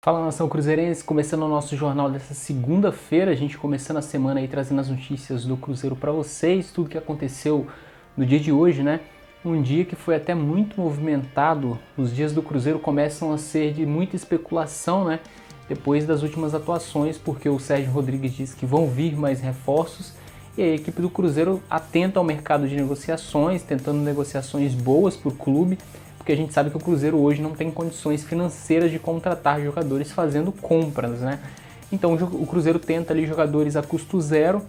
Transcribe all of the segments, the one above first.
Fala, nação cruzeirense, começando o nosso jornal dessa segunda-feira, a gente começando a semana aí trazendo as notícias do Cruzeiro para vocês, tudo que aconteceu no dia de hoje, né? Um dia que foi até muito movimentado. Os dias do Cruzeiro começam a ser de muita especulação, né? Depois das últimas atuações, porque o Sérgio Rodrigues disse que vão vir mais reforços e a equipe do Cruzeiro atenta ao mercado de negociações, tentando negociações boas para o clube, porque a gente sabe que o Cruzeiro hoje não tem condições financeiras de contratar jogadores fazendo compras, né? Então o Cruzeiro tenta ali jogadores a custo zero,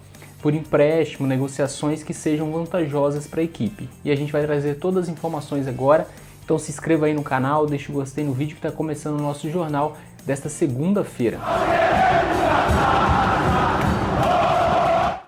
por empréstimo, negociações que sejam vantajosas para a equipe. E a gente vai trazer todas as informações agora, então se inscreva aí no canal, deixa o gostei no vídeo que está começando o nosso jornal desta segunda-feira.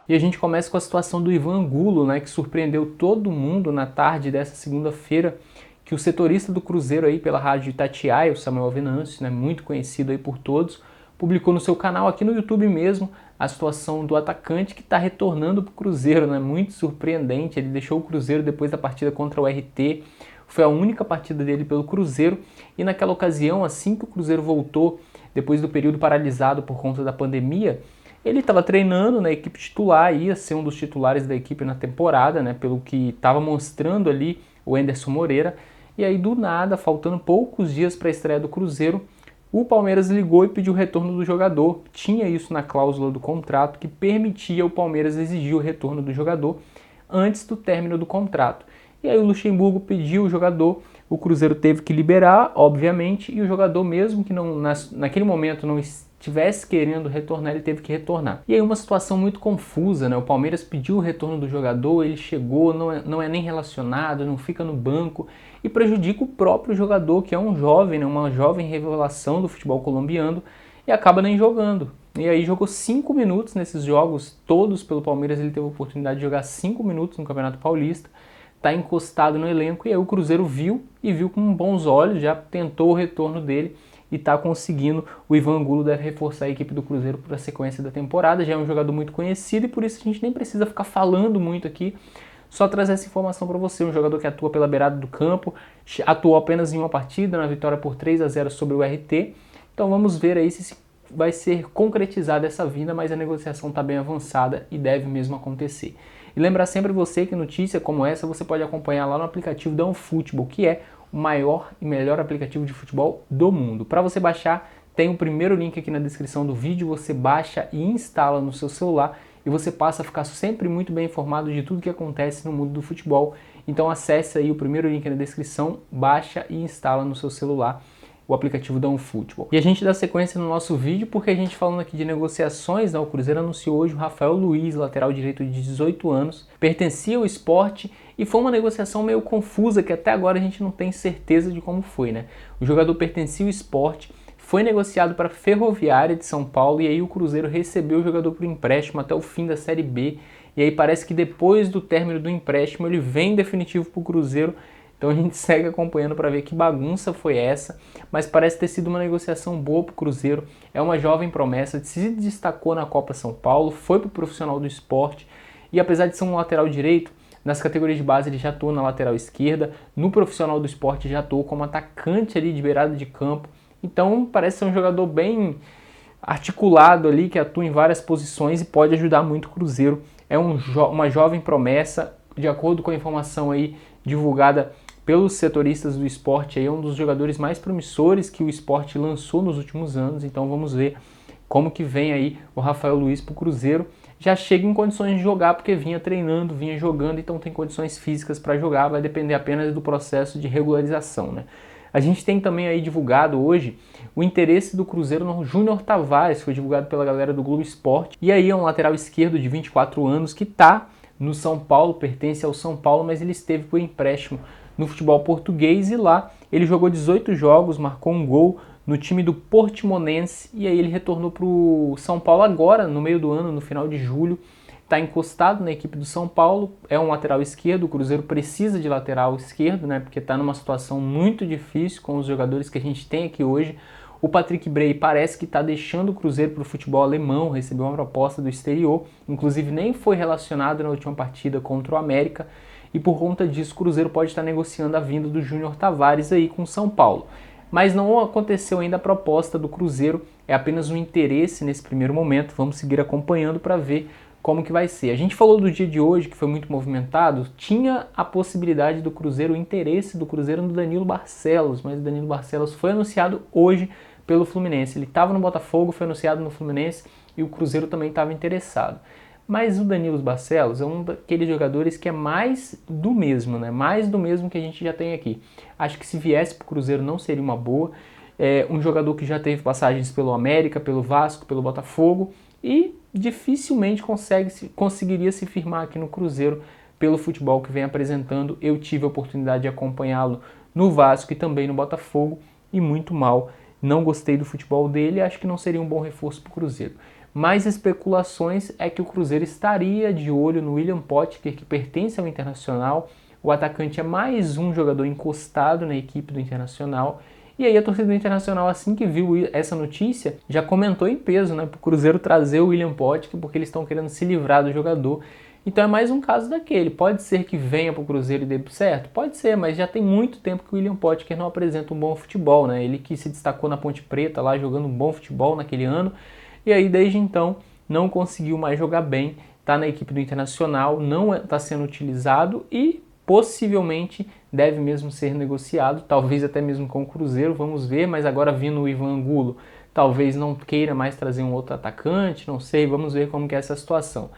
E a gente começa com a situação do Ivan Angulo, né, que surpreendeu todo mundo na tarde dessa segunda-feira, que o setorista do Cruzeiro aí pela rádio Itatiaia, o Samuel Venâncio, né, muito conhecido aí por todos, publicou no seu canal aqui no YouTube mesmo a situação do atacante que está retornando para o Cruzeiro, né, muito surpreendente. Ele deixou o Cruzeiro depois da partida contra o RT, foi a única partida dele pelo Cruzeiro e naquela ocasião, assim que o Cruzeiro voltou, depois do período paralisado por conta da pandemia, ele estava treinando na equipe titular, ia ser um dos titulares da equipe na temporada, né, pelo que estava mostrando ali o Anderson Moreira. E aí, do nada, faltando poucos dias para a estreia do Cruzeiro, o Palmeiras ligou e pediu o retorno do jogador. Tinha isso na cláusula do contrato que permitia o Palmeiras exigir o retorno do jogador antes do término do contrato. E aí o Luxemburgo pediu o jogador, o Cruzeiro teve que liberar, obviamente, e o jogador, mesmo que não, naquele momento não estivesse querendo retornar, ele teve que retornar. E aí uma situação muito confusa, né? O Palmeiras pediu o retorno do jogador, ele chegou, não é nem relacionado, não fica no banco e prejudica o próprio jogador, que é um jovem, né? Uma jovem revelação do futebol colombiano, e acaba nem jogando. E aí jogou 5 minutos nesses jogos, todos pelo Palmeiras, ele teve a oportunidade de jogar 5 minutos no Campeonato Paulista, está encostado no elenco, e aí o Cruzeiro viu com bons olhos, já tentou o retorno dele e está conseguindo. O Ivan Angulo deve reforçar a equipe do Cruzeiro para a sequência da temporada, já é um jogador muito conhecido e por isso a gente nem precisa ficar falando muito aqui, só trazer essa informação para você. Um jogador que atua pela beirada do campo, atuou apenas em uma partida, na vitória por 3-0 sobre o RT, então vamos ver aí se vai ser concretizada essa vinda, mas a negociação está bem avançada e deve mesmo acontecer. E lembrar sempre você que notícia como essa você pode acompanhar lá no aplicativo da OneFootball, que é o maior e melhor aplicativo de futebol do mundo. Para você baixar, tem o primeiro link aqui na descrição do vídeo, você baixa e instala no seu celular e você passa a ficar sempre muito bem informado de tudo que acontece no mundo do futebol. Então acesse aí o primeiro link na descrição, baixa e instala no seu celular o aplicativo da OneFootball. E a gente dá sequência no nosso vídeo porque a gente falando aqui de negociações, né? O Cruzeiro anunciou hoje o Rafael Luiz, lateral direito de 18 anos, pertencia ao Sport e foi uma negociação meio confusa que até agora a gente não tem certeza de como foi, né? O jogador pertencia ao Sport, foi negociado para a Ferroviária de São Paulo e aí o Cruzeiro recebeu o jogador por empréstimo até o fim da Série B e aí parece que depois do término do empréstimo ele vem definitivo para o Cruzeiro. Então a gente segue acompanhando para ver que bagunça foi essa, mas parece ter sido uma negociação boa para o Cruzeiro. É uma jovem promessa, se destacou na Copa São Paulo, foi para o profissional do esporte e apesar de ser um lateral direito, nas categorias de base ele já atuou na lateral esquerda, no profissional do esporte já atuou como atacante ali de beirada de campo. Então parece ser um jogador bem articulado ali, que atua em várias posições e pode ajudar muito o Cruzeiro. É uma jovem promessa, de acordo com a informação aí divulgada pelos setoristas do esporte, aí é um dos jogadores mais promissores que o esporte lançou nos últimos anos, então vamos ver como que vem aí o Rafael Luiz para o Cruzeiro. Já chega em condições de jogar porque vinha treinando, vinha jogando, então tem condições físicas para jogar, vai depender apenas do processo de regularização, né? A gente tem também aí divulgado hoje o interesse do Cruzeiro no Júnior Tavares, foi divulgado pela galera do Globo Esporte, e aí é um lateral esquerdo de 24 anos que está no São Paulo, pertence ao São Paulo, mas ele esteve por empréstimo no futebol português e lá ele jogou 18 jogos, marcou um gol no time do Portimonense e aí ele retornou para o São Paulo agora, no meio do ano, no final de julho, está encostado na equipe do São Paulo, é um lateral esquerdo, o Cruzeiro precisa de lateral esquerdo, né, porque está numa situação muito difícil com os jogadores que a gente tem aqui hoje. O Patrick Bray parece que está deixando o Cruzeiro para o futebol alemão, recebeu uma proposta do exterior, inclusive nem foi relacionado na última partida contra o América, e por conta disso o Cruzeiro pode estar negociando a vinda do Júnior Tavares aí com o São Paulo. mas não aconteceu ainda a proposta do Cruzeiro, é apenas um interesse nesse primeiro momento, vamos seguir acompanhando para ver como que vai ser. A gente falou do dia de hoje, que foi muito movimentado, tinha a possibilidade do Cruzeiro, o interesse do Cruzeiro no Danilo Barcelos, mas o Danilo Barcelos foi anunciado hoje pelo Fluminense. Ele estava no Botafogo, foi anunciado no Fluminense e o Cruzeiro também estava interessado. Mas o Danilo Barcelos é um daqueles jogadores que é mais do mesmo, né? Mais do mesmo que a gente já tem aqui. Acho que se viesse para o Cruzeiro não seria uma boa. É um jogador que já teve passagens pelo América, pelo Vasco, pelo Botafogo e dificilmente conseguiria se firmar aqui no Cruzeiro pelo futebol que vem apresentando. Eu tive a oportunidade de acompanhá-lo no Vasco e também no Botafogo e muito mal. Não gostei do futebol dele, acho que não seria um bom reforço para o Cruzeiro. Mais especulações é que o Cruzeiro estaria de olho no William Potker, que pertence ao Internacional. O atacante é mais um jogador encostado na equipe do Internacional. E aí a torcida do Internacional, assim que viu essa notícia, já comentou em peso, né, para o Cruzeiro trazer o William Potker, porque eles estão querendo se livrar do jogador. Então é mais um caso daquele. Pode ser que venha para o Cruzeiro e dê certo? Pode ser, mas já tem muito tempo que o William Potker não apresenta um bom futebol, né? Ele que se destacou na Ponte Preta lá, jogando um bom futebol naquele ano. E aí desde então não conseguiu mais jogar bem, está na equipe do Internacional, não está sendo utilizado e possivelmente deve mesmo ser negociado, talvez até mesmo com o Cruzeiro, vamos ver, mas agora vindo o Ivan Angulo, talvez não queira mais trazer um outro atacante, não sei, vamos ver como que é essa situação.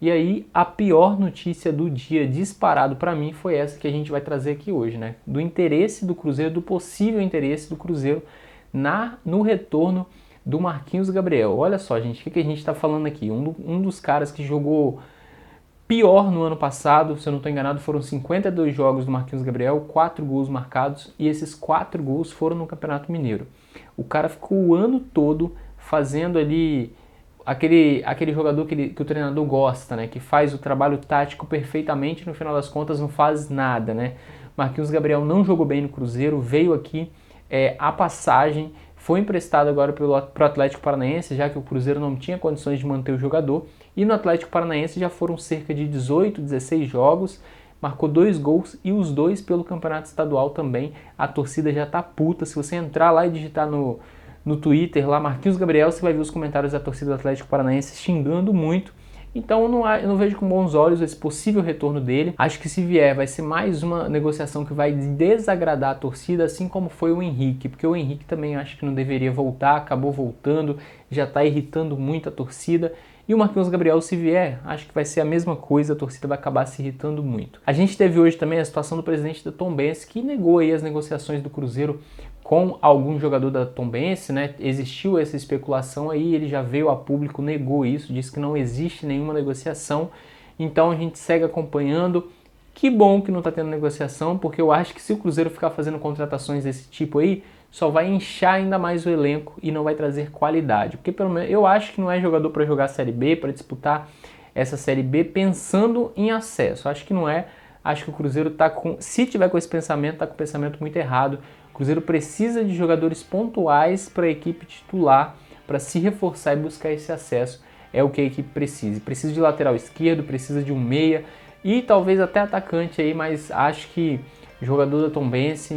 E aí a pior notícia do dia disparado para mim foi essa que a gente vai trazer aqui hoje, né? Do interesse do Cruzeiro, do possível interesse do Cruzeiro no retorno do Marquinhos Gabriel. Olha só, gente, o que a gente está falando aqui? Um dos caras que jogou pior no ano passado, se eu não estou enganado, foram 52 jogos do Marquinhos Gabriel, 4 gols marcados, e esses 4 gols foram no Campeonato Mineiro. O cara ficou o ano todo fazendo ali aquele jogador que o treinador gosta, né? Que faz o trabalho tático perfeitamente, no final das contas não faz nada, né? Marquinhos Gabriel não jogou bem no Cruzeiro, veio aqui a passagem, foi emprestado agora pro Atlético Paranaense, já que o Cruzeiro não tinha condições de manter o jogador. E no Atlético Paranaense já foram cerca de 18, 16 jogos, marcou 2 gols e os 2 pelo Campeonato Estadual também. A torcida já tá puta. Se você entrar lá e digitar no Twitter, lá Marquinhos Gabriel, você vai ver os comentários da torcida do Atlético Paranaense xingando muito. Então eu não vejo com bons olhos esse possível retorno dele. Acho que se vier vai ser mais uma negociação que vai desagradar a torcida, assim como foi o Henrique, porque o Henrique também acho que não deveria voltar, acabou voltando, já está irritando muito a torcida. E o Marquinhos Gabriel, se vier, acho que vai ser a mesma coisa, a torcida vai acabar se irritando muito. A gente teve hoje também a situação do presidente da Tombense, que negou aí as negociações do Cruzeiro com algum jogador da Tombense, né? Existiu essa especulação aí, ele já veio a público, negou isso, disse que não existe nenhuma negociação. Então a gente segue acompanhando. Que bom que não está tendo negociação, porque eu acho que se o Cruzeiro ficar fazendo contratações desse tipo aí, só vai inchar ainda mais o elenco e não vai trazer qualidade. Porque pelo menos eu acho que não é jogador para jogar a Série B, para disputar essa Série B pensando em acesso. Acho que não é. Acho que o Cruzeiro está com, se tiver com esse pensamento, está com o pensamento muito errado. O Cruzeiro precisa de jogadores pontuais para a equipe titular, para se reforçar e buscar esse acesso. É o que a equipe precisa. Precisa de lateral esquerdo, precisa de um meia e talvez até atacante aí, mas acho que jogador da Tombense,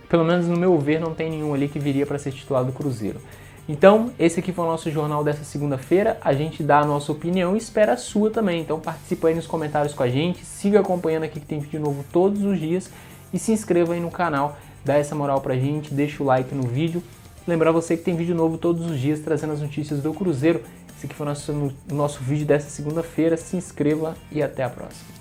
pelo menos no meu ver, não tem nenhum ali que viria para ser titular do Cruzeiro. Então, esse aqui foi o nosso jornal dessa segunda-feira. A gente dá a nossa opinião e espera a sua também. Então participa aí nos comentários com a gente, siga acompanhando aqui que tem vídeo novo todos os dias e se inscreva aí no canal, dá essa moral pra gente, deixa o like no vídeo. Lembrar você que tem vídeo novo todos os dias trazendo as notícias do Cruzeiro. Esse aqui foi o nosso vídeo dessa segunda-feira. Se inscreva e até a próxima.